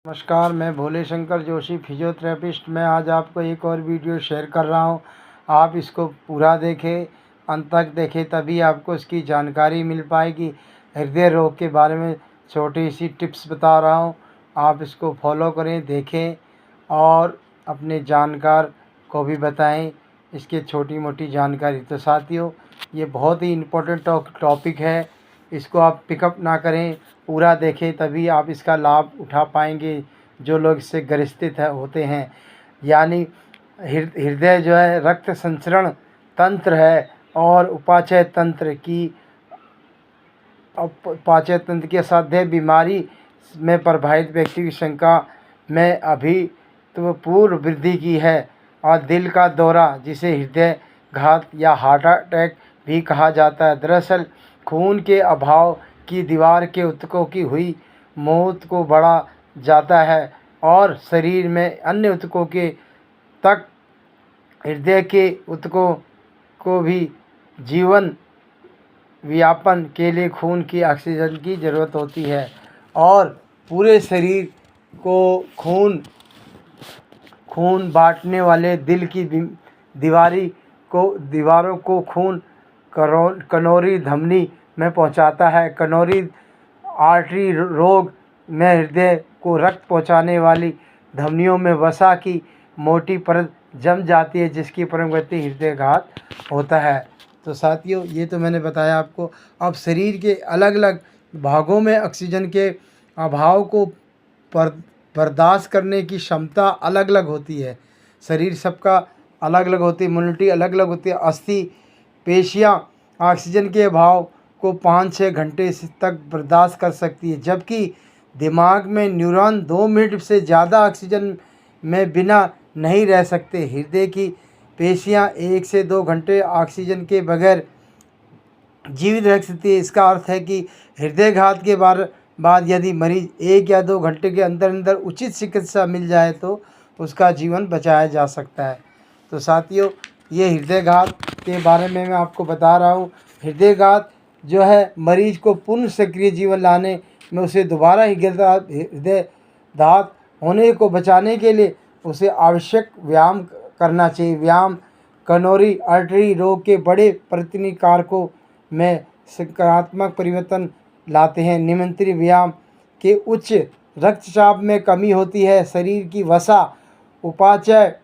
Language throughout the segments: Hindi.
नमस्कार, मैं भोले शंकर जोशी फिजियोथेरेपिस्ट। मैं आज आपको एक और वीडियो शेयर कर रहा हूं। आप इसको पूरा देखें, अंत तक देखें, तभी आपको इसकी जानकारी मिल पाएगी। हृदय रोग के बारे में छोटी सी टिप्स बता रहा हूं, आप इसको फॉलो करें, देखें और अपने जानकार को भी बताएं इसकी छोटी मोटी जानकारी। तो साथियों, ये बहुत ही इम्पोर्टेंट टॉपिक है, इसको आप पिकअप ना करें, पूरा देखें, तभी आप इसका लाभ उठा पाएंगे। जो लोग इससे ग्रसित होते हैं, यानी हृदय जो है रक्त संचरण तंत्र है और उपाचय तंत्र के असाध्य बीमारी में प्रभावित व्यक्ति की संख्या में अभी तो पूर्व वृद्धि की है। और दिल का दौरा, जिसे हृदय घात या हार्ट अटैक भी कहा जाता है, दरअसल खून के अभाव की दीवार के ऊतकों की हुई मौत को बढ़ा जाता है और शरीर में अन्य ऊतकों के तक हृदय के ऊतकों को भी जीवन व्यापन के लिए खून की ऑक्सीजन की ज़रूरत होती है और पूरे शरीर को खून बांटने वाले दिल की दीवारों को खून कनोरी धमनी में पहुंचाता है। कनोरी आर्टरी रोग में हृदय को रक्त पहुंचाने वाली धमनियों में वसा की मोटी परत जम जाती है, जिसकी परिणति हृदयघात होता है। तो साथियों, ये तो मैंने बताया आपको। अब शरीर के अलग अलग भागों में ऑक्सीजन के अभाव को बर्दाश्त करने की क्षमता अलग अलग होती है। शरीर सबका अलग अलग होती है, इम्यूनिटी अलग अलग होती है। अस्थि पेशियाँ ऑक्सीजन के अभाव को 5-6 घंटे तक बर्दाश्त कर सकती है, जबकि दिमाग में न्यूरॉन 2 मिनट से ज़्यादा ऑक्सीजन में बिना नहीं रह सकते। हृदय की पेशियाँ 1 से 2 घंटे ऑक्सीजन के बगैर जीवित रह सकती है। इसका अर्थ है कि हृदयघात के बाद यदि मरीज 1 या 2 घंटे के अंदर अंदर उचित चिकित्सा मिल जाए तो उसका जीवन बचाया जा सकता है। तो साथियों, ये हृदयघात के बारे में मैं आपको बता रहा हूँ। हृदयघात जो है मरीज को पूर्ण सक्रिय जीवन लाने में उसे दोबारा हृदयघात होने को बचाने के लिए उसे आवश्यक व्यायाम करना चाहिए। व्यायाम कनोरी आर्टरी रोग के बड़े प्रतिनिधि कारकों में सकारात्मक परिवर्तन लाते हैं। नियंत्रित व्यायाम के उच्च रक्तचाप में कमी होती है, शरीर की वसा उपाचय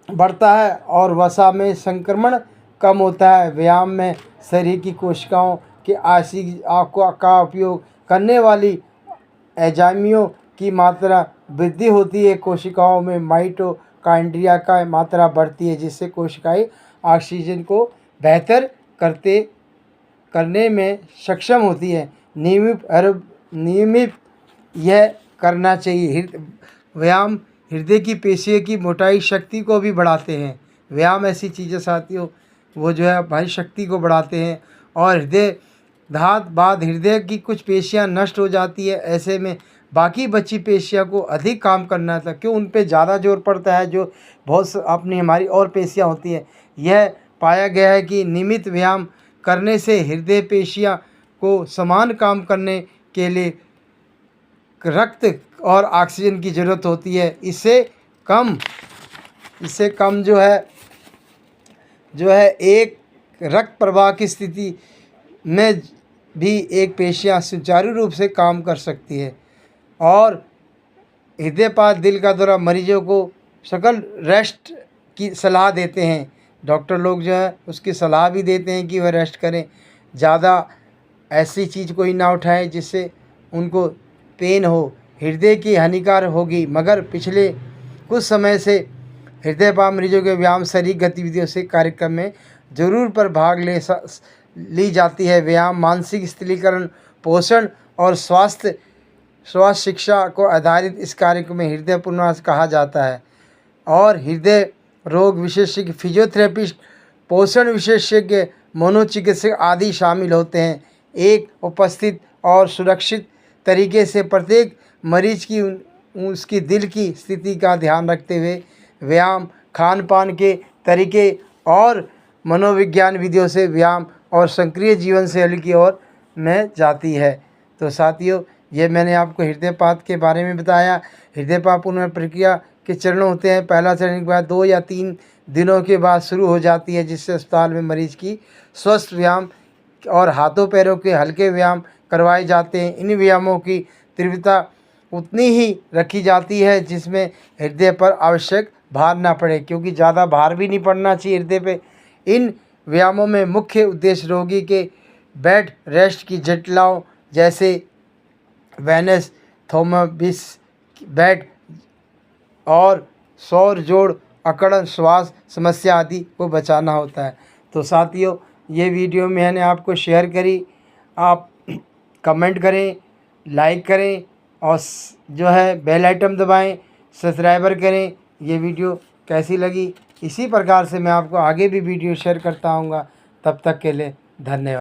बढ़ता है और वसा में संक्रमण कम होता है। व्यायाम में शरीर की कोशिकाओं के का उपयोग करने वाली एंजाइमों की मात्रा वृद्धि होती है। कोशिकाओं में माइटोकॉन्ड्रिया का मात्रा बढ़ती है, जिससे कोशिकाएं ऑक्सीजन को बेहतर करने में सक्षम होती है। नियमित यह करना चाहिए। व्यायाम हृदय की पेशियों की मोटाई शक्ति को भी बढ़ाते हैं। व्यायाम ऐसी चीज़ें साथियों, वो जो है हमारी शक्ति को बढ़ाते हैं और हृदयघात बाद हृदय की कुछ पेशियां नष्ट हो जाती है। ऐसे में बाकी बची पेशियों को अधिक काम करना था, क्यों उन पे ज़्यादा जोर पड़ता है, जो बहुत अपनी हमारी और पेशियां होती हैं। यह पाया गया है कि नियमित व्यायाम करने से हृदय पेशियां को समान काम करने के लिए रक्त और ऑक्सीजन की ज़रूरत होती है। इससे कम जो है एक रक्त प्रवाह की स्थिति में भी एक पेशियां सुचारू रूप से काम कर सकती है। और हृदयपात दिल का दौरा मरीजों को सकल रेस्ट की सलाह देते हैं। डॉक्टर लोग जो है उसकी सलाह भी देते हैं कि वह रेस्ट करें, ज़्यादा ऐसी चीज़ कोई ना उठाएं जिससे उनको पेन हो, हृदय की हानिकारक होगी। मगर पिछले कुछ समय से हृदयपात मरीजों के व्यायाम शारीरिक गतिविधियों से कार्यक्रम में जरूर पर भाग ली जाती है। व्यायाम मानसिक स्थिरीकरण, पोषण और स्वास्थ्य शिक्षा को आधारित इस कार्यक्रम में हृदय पुनर्वास कहा जाता है। और हृदय रोग विशेषज्ञ, फिजियोथेरेपिस्ट, पोषण विशेषज्ञ, मनोचिकित्सक आदि शामिल होते हैं। एक उपस्थित और सुरक्षित तरीके से प्रत्येक मरीज की उसकी दिल की स्थिति का ध्यान रखते हुए व्यायाम, खान पान के तरीके और मनोविज्ञान विधियों से व्यायाम और सक्रिय जीवन शैली की ओर में जाती है। तो साथियों, ये मैंने आपको हृदयपात के बारे में बताया। हृदयपात उनमें प्रक्रिया के चरण होते हैं। पहला चरण के बाद 2 या 3 दिनों के बाद शुरू हो जाती है, जिससे अस्पताल में मरीज की स्वस्थ व्यायाम और हाथों पैरों के हल्के व्यायाम करवाए जाते हैं। इन व्यायामों की तीव्रता उतनी ही रखी जाती है जिसमें हृदय पर आवश्यक भार ना पड़े, क्योंकि ज़्यादा भार भी नहीं पड़ना चाहिए हृदय पे। इन व्यायामों में मुख्य उद्देश्य रोगी के बेड रेस्ट की जटिलताओं जैसे वेनस थ्रोम्बोसिस, बेड और सौर जोड़ अकड़न, श्वास समस्या आदि को बचाना होता है। तो साथियों, ये वीडियो मैंने आपको शेयर करी। आप कमेंट करें, लाइक करें और जो है बेल आइटम दबाएं, सब्सक्राइबर करें। ये वीडियो कैसी लगी, इसी प्रकार से मैं आपको आगे भी वीडियो शेयर करता हूँगा। तब तक के लिए धन्यवाद।